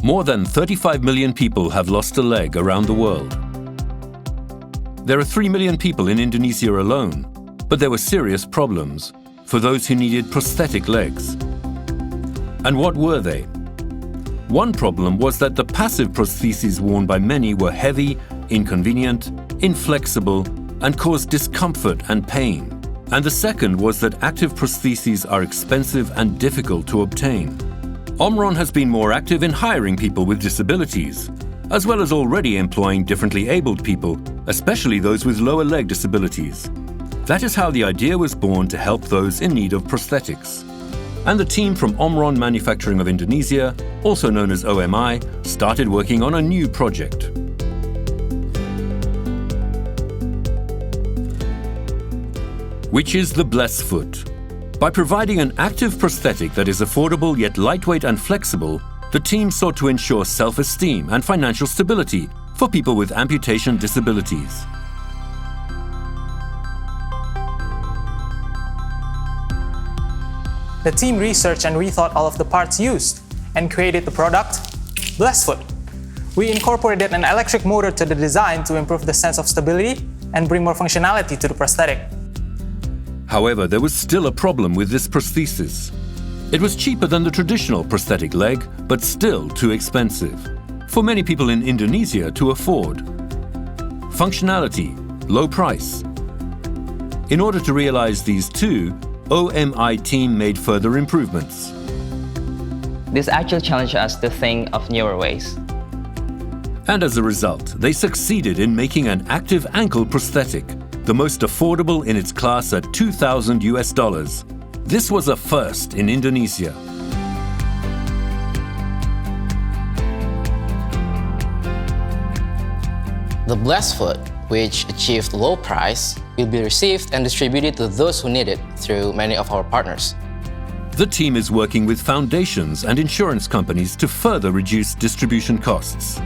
More than 35 million people have lost a leg around the world. There are 3 million people in Indonesia alone, but there were serious problems for those who needed prosthetic legs. And what were they? One problem was that the passive prostheses worn by many were heavy, inconvenient, inflexible, and caused discomfort and pain. And the second was that active prostheses are expensive and difficult to obtain. OMRON has been more active in hiring people with disabilities, as well as already employing differently abled people, especially those with lower leg disabilities. That is how the idea was born to help those in need of prosthetics. And the team from OMRON Manufacturing of Indonesia, also known as OMI, started working on a new project. Which is the B.L.E.S.S foot. By providing an active prosthetic that is affordable yet lightweight and flexible, the team sought to ensure self-esteem and financial stability for people with amputation disabilities. The team researched and rethought all of the parts used and created the product B.L.E.S.S foot. We incorporated an electric motor to the design to improve the sense of stability and bring more functionality to the prosthetic. However, there was still a problem with this prosthesis. It was cheaper than the traditional prosthetic leg, but still too expensive for many people in Indonesia to afford. Functionality, low price. In order to realize these two, OMI team made further improvements. This actually challenged us to think of newer ways. And as a result, they succeeded in making an active ankle prosthetic, the most affordable in its class at $2,000 US. This was a first in Indonesia. The B.L.E.S.S foot, which achieved low price, will be received and distributed to those who need it through many of our partners. The team is working with foundations and insurance companies to further reduce distribution costs.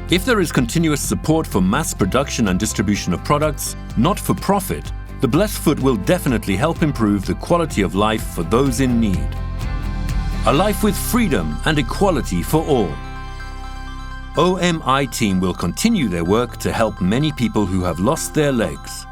If there is continuous support for mass production and distribution of products, not for profit, the B.L.E.S.S foot will definitely help improve the quality of life for those in need. A life with freedom and equality for all. OMI team will continue their work to help many people who have lost their legs.